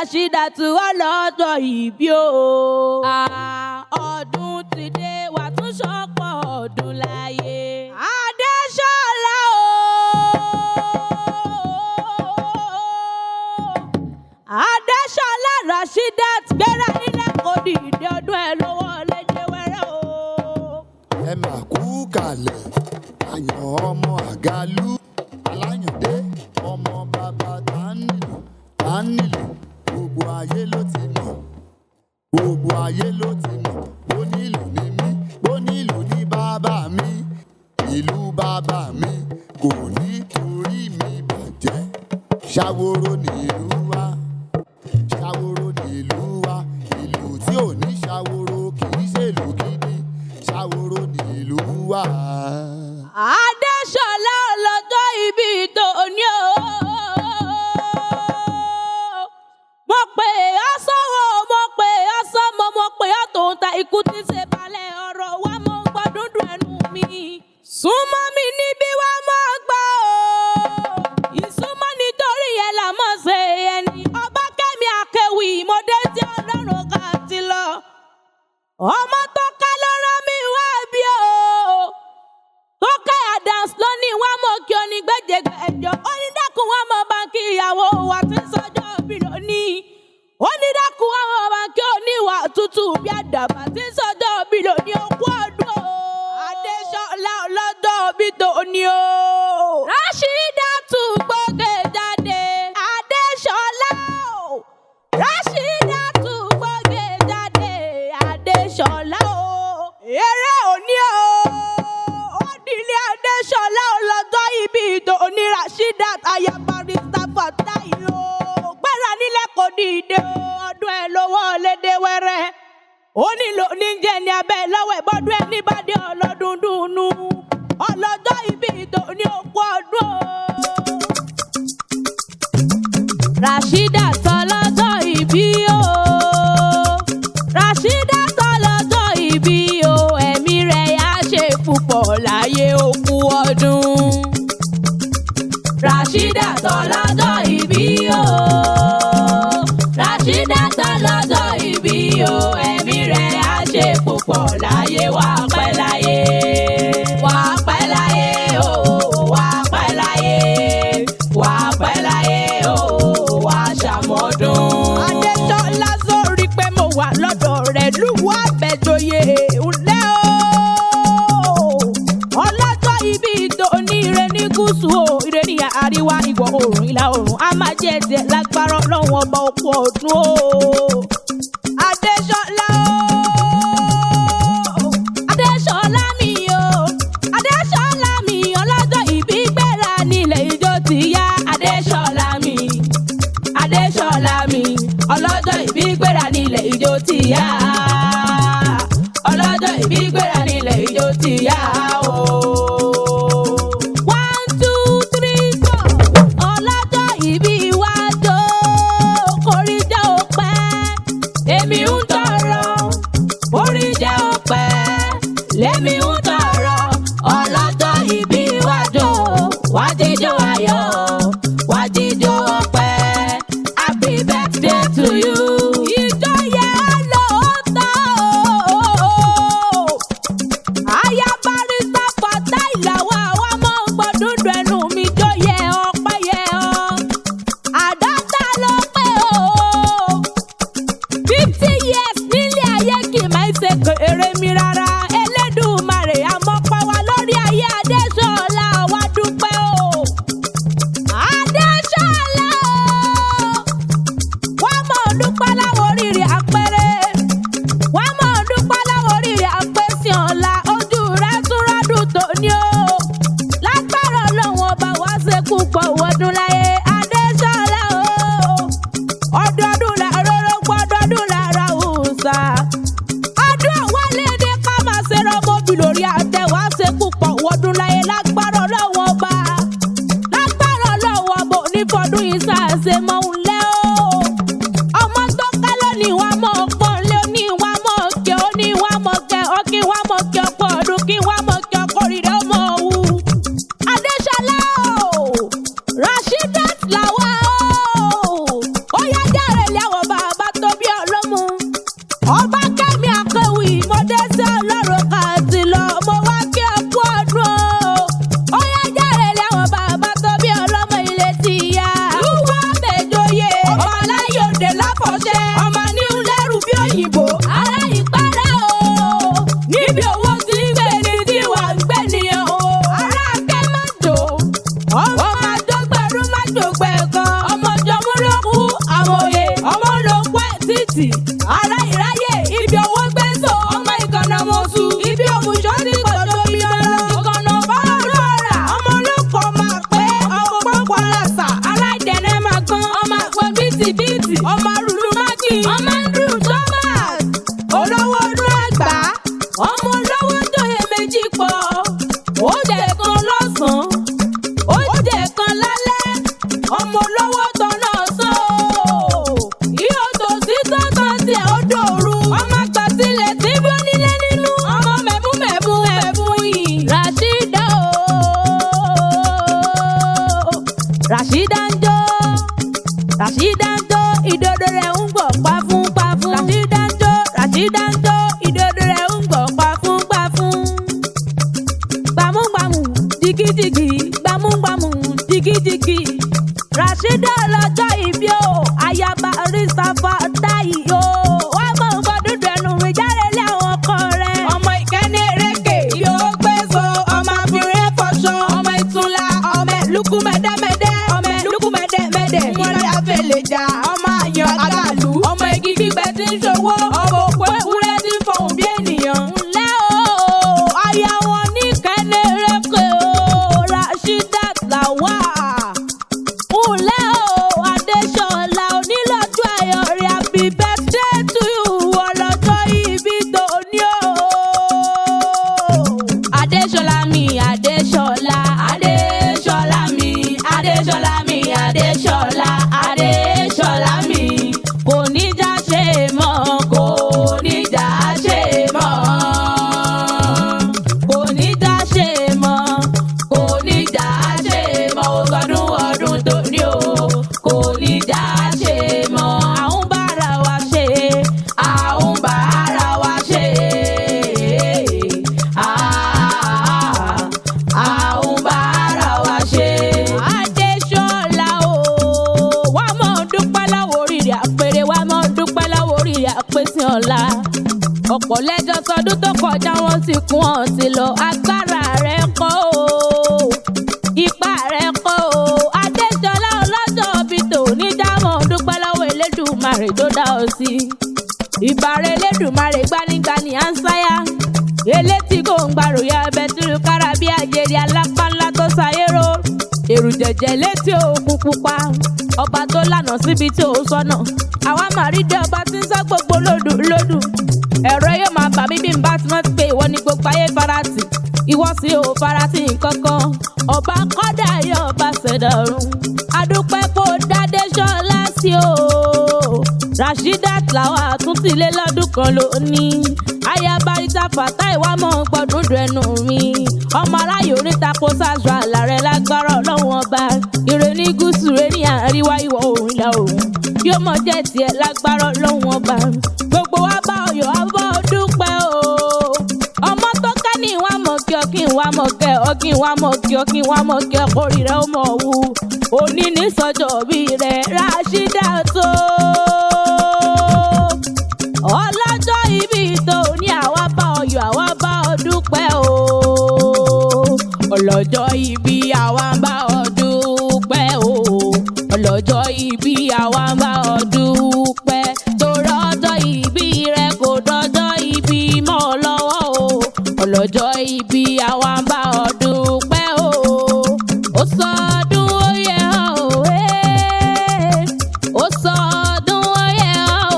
Rashidat ọlọ́jọ́ ìbí o. Ọdún ti dé wà tún ṣọ̀pọ̀ ọdún láyé. Adéṣọlá o. Adéṣọlá Rashidat gbéra nílẹ̀ kò dìde ọdún ẹ̀ lọ́wọ́ lédè wẹ́rẹ́ o. Ẹ máa kú kalẹ̀ àyàn ọmọ àgálù aláyàndé ọmọ bàbá tánìlù gbogbo ayé ló ti mọ̀ gbogbo ayé ló ti mọ̀ bó nílùú ní mí bó nílùú ní bàbá mi ìlú bàbá mi kò ní torí mi bàjẹ́ ṣàwòrò nílùú wa ṣàwòrò nílùú wa ìlú tí ò ní ṣàwòrò kì í ṣèlú gidi ṣàwòrò nílùú wa. Adéṣọlá ọlọ́jọ́ ìbí tòní o. Mo pè ọ́ sọ́wọ́, mo pè ọ́ sọ́mọ, mo pè ọ́ tòun ta ikú tí ń ṣe balẹ̀ ọ̀rọ̀ wa mọ́ ń gbọ́ dúndùn ẹnu mi. Súnmọ́ mi níbí wá mọ́ gbọ́ o. Ìsúnmọ́ nítorí ẹ̀ là mọ̀ ṣe ẹni. Obakemi AKÉWÌ mo dé tí Ọlọ́run ká ti lọ. Ọmọ tó ká ló rán mi wá bí o. Tó káyà dance lónìí wá mọ̀ kí o ní gbẹ́jẹ̀gbẹ́ ẹ̀jọ̀. Onídàkùn wá mọ̀ báńkì ìyàwó wa ti sọ́jọ́ bí lónìí. Onídàkùn wá mọ̀ báńkì oníwà tútù bí àdàbà ti sọ́jọ́ bí lónìí okú ọdún o. Adéṣọlá ọlọ́jọ́ bí tòní o. Rashidat gbóge jáde. Adéṣọlá o. Rashidat gbóge jáde. Adéṣọlá o. Eré òní o. Odile Adéṣọlá ọlọ́jọ́ ìbí tòní Rashidat ayabarista Fatai o. Gbéra nílẹ̀ kò dìde o. Ọdún ẹ̀ lọ́wọ́ lédè wẹ́rẹ́. Ó nílò níjẹ́ ní abẹ́ lọ́wọ́ ìbọ́dún ẹ̀ níbàdí ọlọ́dún dùnú. Ọlọ́jọ́ ìbí tòní okú ọdún o. Rashidat ọlọ́jọ́ ìbí o. Rashidat ọlọ́jọ́ ìbí o. Ẹ̀mí rẹ̀ yá ṣe púpọ̀ láyé okú ọdún. Rashidat ọlọ́jọ́ ìbí o. Rashidat ọlọ́jọ́ ìbí o. Ẹ̀mí rẹ̀ yá ṣe púpọ̀ láyé wà pẹ́ láyé. Wà pẹ́ láyé o. Wà pẹ́ láyé. Wà pẹ́ láyé o. Wà ṣàmọ́dún. Adéṣọlá sórí pé mo wà lọ́dọ̀ rẹ̀ lúwọ́ àbẹ̀jọyè ńlẹ́ o. Ọlọ́jọ́ ìbí tòní ire ní gúúsù o. Ire ní àríwá ìwọ̀ oòrùn ìlà oòrùn a máa jẹ́ ẹ̀jẹ̀ lágbára Ọlọ́run ọba okú ọdún o. Adéṣọlá o. Adéṣọlá mi o. Adéṣọlá mi ọlọ́jọ́ ìbí gbéra nílẹ̀ ijó ti yá. Adéṣọlá mi. Adéṣọlá mi ọlọ́jọ́ ìbí gbéra nílẹ̀ ijó ti yá. Ọlọ́jọ́ ìbí gbéra nílẹ̀ ijó ti yá o. 1, 2, 3, 4 ọlọ́jọ́ ìbí wá jó kórí jẹ́ òpẹ́. Èmi ń tọrọ orí jẹ́ òpẹ́. Lèmi ń tọrọ ọlọ́jọ́ ìbí wá jó. Wá jíjó ayọ̀, wá jíjó ọpẹ́. Happy birthday to you. Ìjọ yẹ lóòótọ́ o. Ayabarista Fatai làwọn àwa mọ̀ ń gbọ́ dúdú ẹnu mi jó yẹ ọpẹ́ yẹ ọ́. Àádọ́ta ló pé o. 50 years nílé ayé kì í máa ṣe kéré mi rárá. Elédùmarè àmọ́pá wa lórí ayé Adéṣọlá wa dúpẹ́ o. Adéṣọlá o. Wá mọ̀ dúpẹ́ láwọn oríire àpẹẹrẹ. Wá mọ̀ dúpẹ́ láwọn oríire àpẹẹsì ọ̀la. Ojú rẹ̀ tún rọ́dún tòní o. Lágbára Ọlọ́run ọba wá ṣe púpọ̀ wọdún láyé. Adéṣọlá o. Ọdọọdún làárọ̀ rọ́gbọ́ ọdọọdún làárọ̀ òòsà. Ọdún àwọn lédè ká máa ṣe rọ́mọ́bì lórí àtẹ wá ṣe púpọ̀ wọdún láyé. Lágbára Ọlọ́run ọba. Lágbára Ọlọ́run ọba ò ní fọdún yìí ṣàṣe mọ́ ń lẹ́ o. Ọmọ tó ká lónìí wá mọ̀ pọ̀ lé ní wá mọ̀ kẹ́ ó ní wá mọ̀ kẹ́ ọ kí wá mọ̀ kẹ́ ọkọ̀ ọdún kí wá mọ̀ kẹ́ ọkọ̀ rírẹ́ ọmọ òwú. Adéṣọlá o. Rashidat làwa o. Ó yá járe lé àwọn Timothy ọmọ rúlú mákì ọmọ Andrew Thomas olówó ọdún àgbà ọmọ olówó tóye méjì pọ̀ ó jẹ kan lọ́sàn-án ó jẹ kan lálẹ́ ọmọ olówó tọ́nà sọ yóò tó sí tọ́tàn tiẹ̀ ó dòru ọmọ àgbà tilẹ̀ tí bí ó nílé nínú ọmọ mẹ̀mú yìí Rashidat ń jó ìdodo rẹ̀ ń gbọ̀ pafún. Rashidat ń jó ìdodo rẹ̀ ń gbọ̀ pafún. Gbàmúgbàmù jìgìjìgì gbàmúgbàmù jìgìjìgì. Rashidat lọ́jọ́ ìbí o ayaba Rísàfà táyì o wá mọ̀ nǹkan dúdú ẹnu mi jáde lé àwọn ọkọ rẹ̀. Ọmọ ìkẹ́ni eréke yóò gbé so ọmọ àfihàn fọṣọ ọmọ ìtúnla ọmọ ìlúkú mẹ́dẹ́mẹ́dẹ́ ọmọ ìlúkú mẹ́dẹ́mẹ́dẹ́ múra àfẹlẹ̀jà ọmọ àyàn àgàlù ọmọ igi gbígbẹ tí ń ṣòwò ọmọ òpó ewúrẹ́ tí ń fọhùn bí ènìyàn. Ńlẹ́ o aya wọn ní ìkẹ́ni eréke o Rashidat Lawal. Ńlẹ́ o Adéṣọlá onílọ́jọ́ ayọ̀ rẹ̀ happy birthday to you ọlọ́jọ́ ìbí tòní o. Adéṣọlá mi Adéṣọlá mi kò ní já ṣe mọ́ kò ní já ṣe mọ́ kò ní já ṣe mọ́ kò ní já ṣe mọ́ ọdún tòní o kò ní já ṣe mọ́. Àwọn bára wa ṣe àwọn bára wa ṣe àwọn bára wa ṣe. Adéṣọlá o wá mọ̀ dúpẹ́ láwọ̀ oríire àpèrè wá mọ̀ dúpẹ́ láwọ̀ oríire àpèsè ọ̀la. Ọ̀pọ̀ lẹ́jọ́ sọdún tó kọjá wọ́n ti kún ọ̀ ti lọ agbára rẹ̀ kọ́ o ipá rẹ̀ kọ́ o. Adéṣọlá ọlọ́jọ́ bí tòní jámọ̀ dúpẹ́ lọ́wọ́ Elédùmarè tó dá ọ sí. Ìbàrẹ̀ Elédùmarè gbanigbani à ń sáyà elétí kò ń gbàròyà bẹ̀tìrì kára bí àjèrè alápánlá tó ṣayérò èrù jẹ̀jẹ̀ létí òkun pupa ọba tó lànà síbi tí ò sọ́nà. Àwa máa rí dé ọba tí ń sá gbogbo lódù ẹ̀rọ yóò máa bà mí bí n bá ti rántí pé ìwọ ni gbogbo ayé farati ìwọ sì ò farati nǹkankan ọba kọ́dà yọ ọba ṣẹ̀dá ọ̀run. Adúpẹ́ kó dádéṣọlá sí o Rashidat Lawal àtúntìlé lọ́dún kan lónìí ayaba Rísàfà táyì wá mọ̀ ń gbọ́dún dùn ẹnu mi ọmọ aráyò oríta kó ṣáṣọ àlà rẹ̀ lágbára ọlọ́run ọba ire ní gúúsù rẹ̀ ní àríwá ìwọ̀ oòrùn ìlà oòrùn yóò mọ̀ jẹ́ tiẹ̀ lágbára ọlọ́run ọba gbogbo wa bá ọyọ̀ abọ́ dúpẹ́ o ọmọ tó ká ní ìwà mọ̀ kí ọ kí ìwà mọ̀ kẹ́ ọ kí ìwà mọ̀ kí ọ kí ìwà mọ̀ kẹ́ ọ kórì rẹ̀ ó mọ̀ wù òní ní sọ́jọ́ bí rẹ̀ Rashidat ọlọ́jọ́ ìbí tòní àwa bá ọyọ̀ àwa bá ọ dúpẹ́ o ọlọ́jọ́ ìbí àwa bá ọ dúpẹ́ o ọlọ́jọ́ ìbí àwa bá ọ dúpẹ́ torí ọjọ́ ìbí rẹ kò dọjọ́ ìbí mọ́ ọ lọ́wọ́ o ọlọ́jọ́ ìbí àwa bá ọ dúpẹ́ o ó sọdún ó yẹ ọ́ ó sọdún ó yẹ ọ́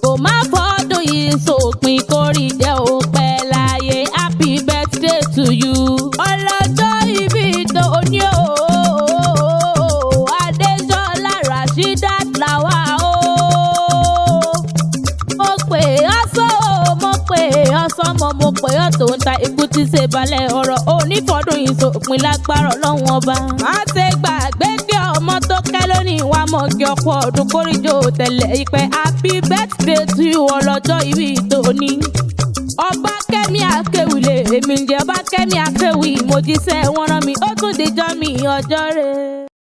kò má fọdún yìí sópin kórìí jẹ́ òpẹ́ láyé happy birthday to you. Ọlọ́jọ́ ìbí tòní o Adéṣọlá Rashidat Lawal o mo pè ọ́ sọ́wọ́ mo pè ọ́ sọ́mọ mo pè ọ́ tó ń ta ikú tí ṣe balẹ̀ ọ̀rọ̀ onífọdún yìí sópin lágbára ọlọ́run ọba. Má ṣe gbàgbé pé ọmọ tó kẹ́ lónìí wá mọ̀ kí ọ̀pọ̀ ọdún kórìjọ tẹ̀lé ìpẹ́ happy birthday to you ọlọ́jọ́ ìbí tòní. Obakemi AKÉWÌ lè èmi ń jẹ́ Obakemi AKÉWì mo jíṣẹ́ wọn rán mi ó tún dijọ́ mi ọjọ́ rẹ̀.